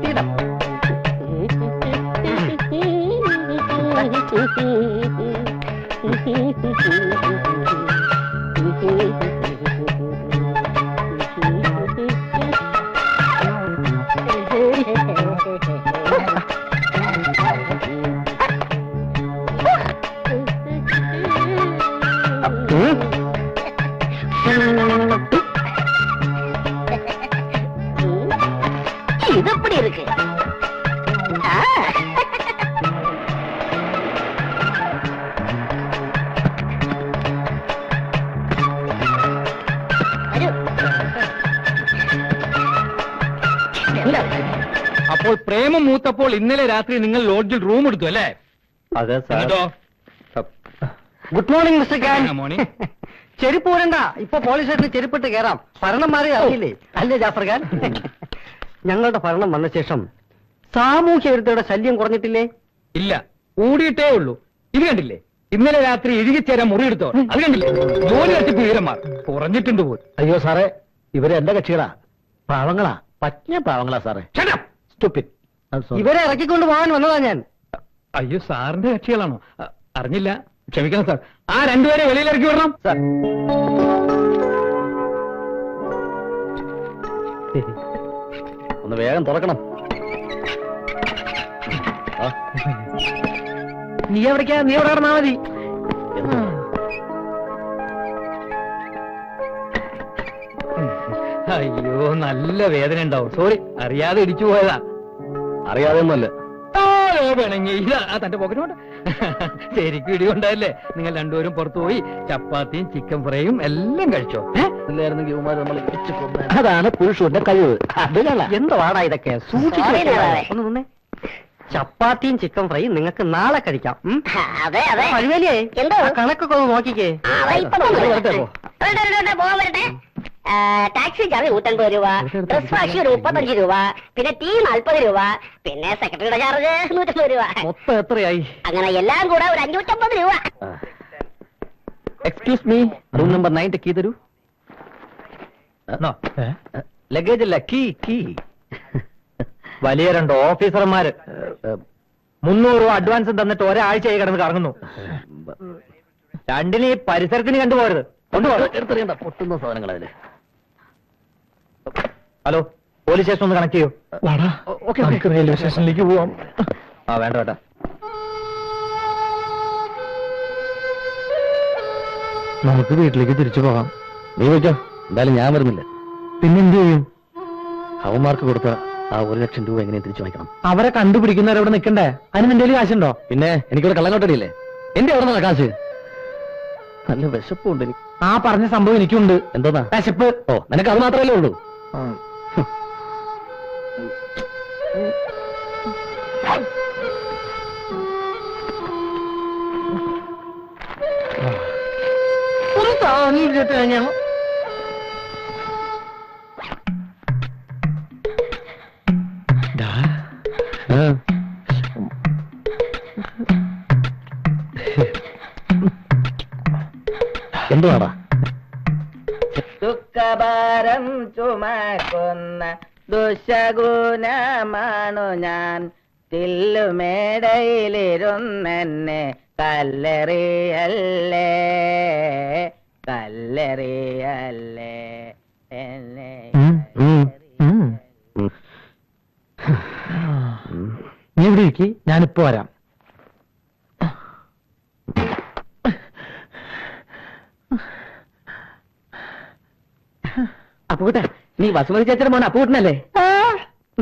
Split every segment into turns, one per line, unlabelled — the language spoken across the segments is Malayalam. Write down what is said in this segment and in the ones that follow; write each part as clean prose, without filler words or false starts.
ഫ്രീഡം.
ഇതെപ്പടി இருக்கு?
അപ്പോൾ പ്രേമം മൂത്തപ്പോൾ ഇന്നലെ രാത്രി നിങ്ങൾ ലോഡ്ജിൽ റൂം എടുത്തു അല്ലേ?
അതെ sir.
Good morning mister Khan. Morning.
ചെരുപ്പ് പോരണ്ട, ഇപ്പൊ പോലീസ് സ്റ്റേഷനിൽ ചെരുപ്പിട്ട് കയറാം. ഭരണം മാറി അറിയില്ലേ? അല്ലേ ജാഫർ ഖാൻ? ഞങ്ങളുടെ ഭരണം വന്ന ശേഷം സാമൂഹ്യ വിരുദ്ധയുടെ ശല്യം കുറഞ്ഞിട്ടില്ലേ?
ഇല്ല, കൂടിയിട്ടേ ഉള്ളൂ. ഇത് കണ്ടില്ലേ, ഇന്നലെ രാത്രി ഇഴുകിച്ചേരാൻ മുറിയെടുത്തോ, അത് കണ്ടില്ലേ? ജോലി തട്ടിപ്പ് വീരന്മാർ കുറഞ്ഞിട്ടുണ്ട് പോലും.
അയ്യോ സാറേ, ഇവരെ എന്റെ കക്ഷികളാ, പാവങ്ങളാ, പറ്റിയ പാവങ്ങളാ സാറേ. ഇവരെ ഇറക്കിക്കൊണ്ട് പോകാൻ വന്നതാ ഞാൻ.
അയ്യോ, സാറിന്റെ കക്ഷികളാണോ? അറിഞ്ഞില്ല, ക്ഷമിക്കണം സാർ. ആ രണ്ടുപേരെ വെളിയിലിറക്കി വിടണം സാർ.
ഒന്ന് വേഗം തുറക്കണം. നീ എവിടേക്കാ? നീ എവിടെ കിടന്നാ മതി.
അയ്യോ, നല്ല വേദന ഉണ്ടാവും. സോറി, അറിയാതെ ഇടിച്ചു പോയതാ.
അറിയാതെ ഒന്നുമല്ല.
വേണമെങ്കിൽ ഇതാ തന്റെ പോക്കറ്റ്. ശരിക്കും ഇടികൊണ്ടല്ലേ? നിങ്ങൾ രണ്ടുപേരും പുറത്തു പോയി ചപ്പാത്തിയും ചിക്കൻ ഫ്രൈയും എല്ലാം കഴിച്ചോ?
അതാണ് പുരുഷന്റെ കഴിവ്. എന്ത് വാടാ ഇതൊക്കെ? ഒന്ന് നിന്നേ. ചപ്പാത്തിയും ചിക്കൻ ഫ്രൈയും നിങ്ങൾക്ക് നാളെ കഴിക്കാം.
അതെ അതെ.
കഴിവേലിയേ, കണക്കൊക്കെ ഒന്ന് നോക്കിക്കേ.
ടാക്സി ചാർജ് 150 രൂപ, ഡ്രസ് വാഷ് 35 രൂപ, പിന്നെ ടീ 40 രൂപ, പിന്നെ സെക്രട്ടറിയുടെ ചാർജ് 150 രൂപ.
മൊത്തം എത്രയായി?
അങ്ങനെ എല്ലാം കൂടെ ഒരു 550 രൂപ.
Excuse me, room number 9 key തരൂ. ലഗേജ് അല്ല, കീ. വലിയ 2 ഓഫീസർമാര് 300 രൂപ അഡ്വാൻസ് തന്നിട്ട് ഒരാഴ്ചയായി കിടന്ന് കറങ്ങുന്നു. രണ്ടിന് ഈ പരിസരത്തിന് കണ്ടുപോകരുത്. പൊട്ടുന്ന സാധനങ്ങൾ അതില്. ഹലോ, പോലീസ് സ്റ്റേഷൻ ഒന്ന് കണക്ട് ചെയ്യൂ. റെയിൽവേ സ്റ്റേഷനിലേക്ക് പോവാം. വേണ്ട വേണ്ട. നമുക്ക് വീട്ടിലേക്ക് തിരിച്ചു പോകാം. നീ വെച്ചോ, എന്തായാലും ഞാൻ വരുന്നില്ല. പിന്നെന്ത് ചെയ്യും? അവന്മാർക്ക് കൊടുത്ത ആ 1 ലക്ഷം രൂപ എങ്ങനെയും തിരിച്ചു വാങ്ങിക്കണം. അവരെ കണ്ടുപിടിക്കുന്നവരവിടെ നിൽക്കണ്ടേ? അതിന് നിന്റെ കയ്യിൽ കാശുണ്ടോ? പിന്നെ എനിക്കിവിടെ കള്ളങ്ങോട്ടടിയില്ലേ? എന്റെ എവിടെ നിന്നാ കാശ്? നല്ല വിശപ്പുണ്ട് എനിക്ക്. ആ പറഞ്ഞ സംഭവം എനിക്കുണ്ട്. എന്തോന്നാ വിശപ്പ്? ഓ, നിനക്ക് അത് മാത്രമല്ലേ ഉള്ളൂ. എന്തുവാടാ?
ദുഃഖഭാരം ചുമക്കുന്ന ദുശഗുണമാണു ഞാൻ. തില്ലുമേടയിലിരുന്നെന്നെ കല്ലെറിയല്ലേ, കല്ലെറിയല്ലേ എന്നെ.
നീ ഇവിടെ ഇരിക്കി, ഞാനിപ്പോ വരാം. അപ്പൂട്ട, നീ വസുമതി ചേച്ചിയുടെ മോൻ അപ്പൂട്ടനല്ലേ?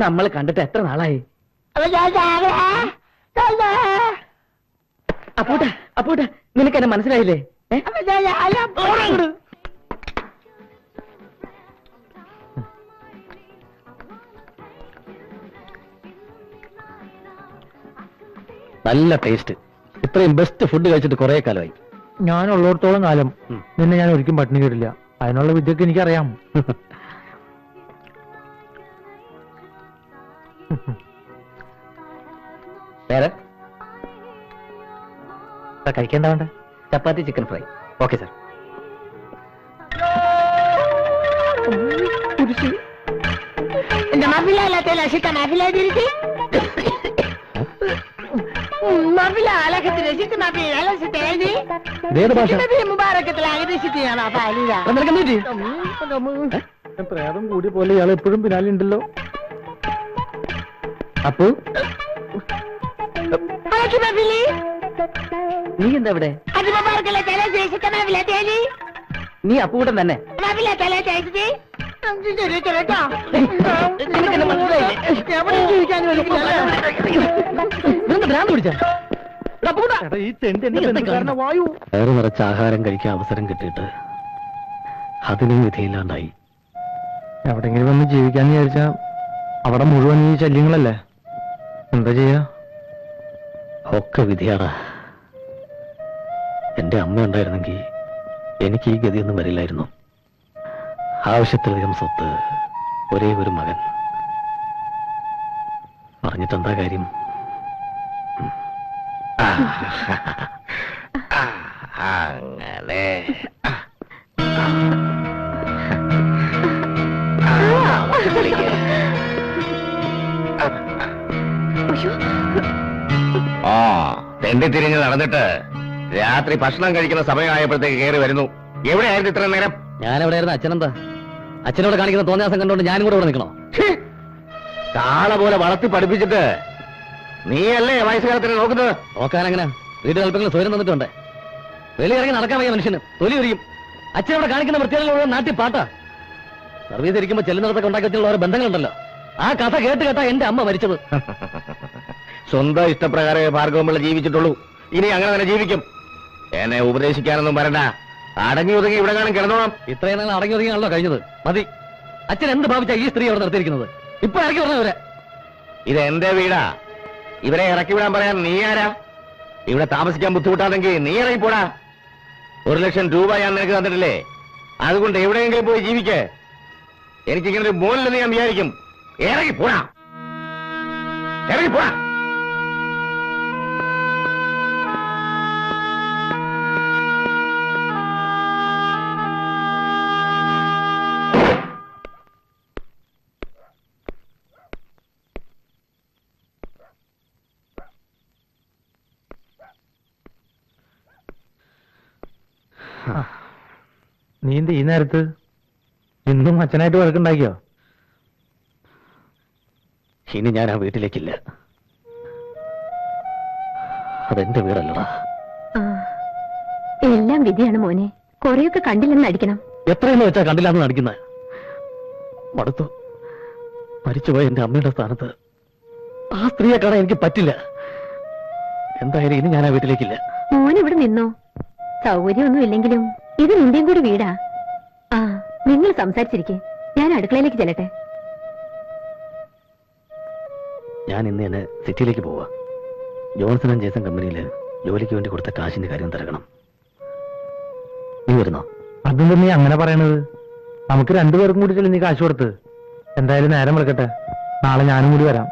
നമ്മൾ കണ്ടിട്ട് എത്ര നാളായി? അപ്പൂട്ട, അപ്പൂട്ട, നിനക്ക് എന്നെ മനസ്സിലായില്ലേ? നല്ല ടേസ്റ്റ്. ഇത്രയും ബെസ്റ്റ് ഫുഡ് കഴിച്ചിട്ട് കുറെ കാലമായി. ഞാനുള്ളിടത്തോളം കാലം നിന്നെ ഞാൻ ഒരിക്കലും പട്ടിണി കേട്ടില്ല. അതിനുള്ള വിദ്യക്ക് എനിക്കറിയാം. വേറെ കഴിക്കേണ്ട വേണ്ട? ചപ്പാത്തി ചിക്കൻ ഫ്രൈ. Okay sir. എന്റെ
Mafila tela sita mafila diriti. Mafila ala ketila sita mafila ala sita ini.
ഇതേത് ഭാഷ
Nabi Mubarak tela agri sita ya apa alida.
പ്രേതം കൂടി പോലെ ഇയാൾ എപ്പോഴും പിന്നാലുണ്ടല്ലോ. Appu
Ala mafili.
നീ എന്താ ഇവിടെ?
Nabi Mubarak tela sita mafila teli.
നീ അപ്പൂട്ടൻ തന്നെ.
Mafila tela sita.
വയറു നിറച്ച ആഹാരം കഴിക്കാൻ അവസരം കിട്ടിയിട്ട് അതിനും വിധിയില്ലാണ്ടായി. എവിടെങ്കിലും വന്ന് ജീവിക്കാന്ന് വിചാരിച്ചാ അവിടെ മുഴുവൻ ഈ ശല്യങ്ങളല്ലേ. എന്താ ചെയ്യാ? ഒക്കെ വിധിയാടാ. എന്റെ അമ്മ ഉണ്ടായിരുന്നെങ്കിൽ എനിക്ക് ഈ ഗതിയൊന്നും വരില്ലായിരുന്നു. ആവശ്യത്തിലധികം സ്വത്ത്, ഒരേ ഒരു മകൻ. പറഞ്ഞിട്ടെന്താ കാര്യം? അങ്ങനെ
തെണ്ടി തിരിഞ്ഞ് നടന്നിട്ട് രാത്രി ഭക്ഷണം കഴിക്കുന്ന സമയമായപ്പോഴത്തേക്ക് കയറി വരുന്നു. എവിടെയായിരുന്നു ഇത്ര നേരം?
ഞാനെവിടെയായിരുന്നു? അച്ഛനെന്താ? അച്ഛനോട് കാണിക്കുന്ന തോന്നിയാസം കണ്ടോണ്ട് ഞാനും കൂടെ ഇവിടെ നിൽക്കണോ?
കാള പോലെ വളർത്തി പഠിപ്പിച്ചിട്ട് നീയല്ലേ വയസ്സുകാലത്തിന് നോക്കുന്നത്?
നോക്കാനെങ്ങനെ? വീട്ടിൽ അല്പങ്ങൾ സ്വയം തന്നിട്ടുണ്ട്. വെളിയിറങ്ങി നടക്കാൻ വയ്യ മനുഷ്യന്. തൊലി ഒരിയും. അച്ഛനോട് കാണിക്കുന്ന വൃത്തികളുള്ള നാട്ടിൽ പാട്ടാ. സർവീസ് ഇരിക്കുമ്പോൾ ചെല്ലുന്നിടത്തൊക്കെ ഉണ്ടാക്കി വെച്ചുള്ള ഓരോ ബന്ധങ്ങളുണ്ടല്ലോ. ആ കഥ കേട്ട് കേട്ടാ എന്റെ അമ്മ മരിച്ചത്.
സ്വന്തം ഇഷ്ടപ്രകാരമേ ഭാർഗവമുള്ള ജീവിച്ചിട്ടുള്ളൂ. ഇനി അങ്ങനെ തന്നെ ജീവിക്കും. എന്നെ ഉപദേശിക്കാനൊന്നും വരണ്ട. അടങ്ങി ഒതുങ്ങി ഇവിടെ കാണാൻ കിടന്നോളാം.
ഇത്രയും നാൾ അടങ്ങി ഒതുങ്ങിയാണല്ലോ കഴിഞ്ഞത്. മതി. അച്ഛൻ എന്ത് ഭാവിച്ചാ ഈ സ്ത്രീ അവിടെ നിർത്തിയിരിക്കുന്നത്? ഇപ്പൊ ഇറക്കി പറഞ്ഞവരെ.
ഇത് എന്റെ വീടാ. ഇവരെ ഇറക്കി വിടാൻ പറയാൻ നീ ആരാ? ഇവിടെ താമസിക്കാൻ ബുദ്ധിമുട്ടാണെങ്കിൽ നീ ഇറങ്ങിപ്പോടാ. 1 ലക്ഷം രൂപ ഞാൻ നിനക്ക് തന്നിട്ടില്ലേ? അതുകൊണ്ട് എവിടെയെങ്കിലും പോയി ജീവിക്കേ. എനിക്കിങ്ങനെ ഒരു മോനില്ലെന്ന് ഞാൻ വിചാരിക്കും. ഇറങ്ങിപ്പോടാ, ഇറങ്ങിപ്പോടാ.
നീ എന്ത് ഈ നേരത്ത്? ഇന്നും അച്ഛനായിട്ട് വഴക്കുണ്ടാക്കിയോ? ഇനി ഞാൻ ആ വീട്ടിലേക്കില്ല. അതെന്റെ വീടല്ലടാ.
എല്ലാം വിധിയാണ് മോനെ. കൊറേയൊക്കെ കണ്ടില്ലെന്ന് അടിക്കണം.
എത്രയെന്ന് വെച്ചാ കണ്ടില്ലാന്ന് നടിക്കുന്നത്? മടുത്തു. മരിച്ചുപോയ എന്റെ അമ്മയുടെ സ്ഥാനത്ത് ആ സ്ത്രീയെ കാണാൻ എനിക്ക് പറ്റില്ല. എന്തായാലും ഇനി ഞാൻ ആ വീട്ടിലേക്കില്ല.
മോനിവിടെ നിന്നോ. സൗകര്യമൊന്നും ഇല്ലെങ്കിലും ഇത് നിന്റെയും കൂടി വീടാ. ആ, നിങ്ങൾ സംസാരിച്ചിരിക്കെ. ഞാൻ അടുക്കളയിലേക്ക് ചെല്ലട്ടെ.
ഞാൻ ഇന്ന് തന്നെ സിറ്റിയിലേക്ക് പോവാ. ജോൺസൺ ആൻഡ് ജേസൺ കമ്പനിയിൽ ജോലിക്ക് വേണ്ടി കൊടുത്ത കാശിന്റെ കാര്യം തിരക്കണം. നീ വരുന്നോ? അതെന്താ നീ അങ്ങനെ പറയണത്? നമുക്ക് രണ്ടുപേർക്കും കൂടി ചെല്ലി നീ കാശ് കൊടുത്ത്. എന്തായാലും നേരം വിളിക്കട്ടെ. നാളെ ഞാനും കൂടി വരാം.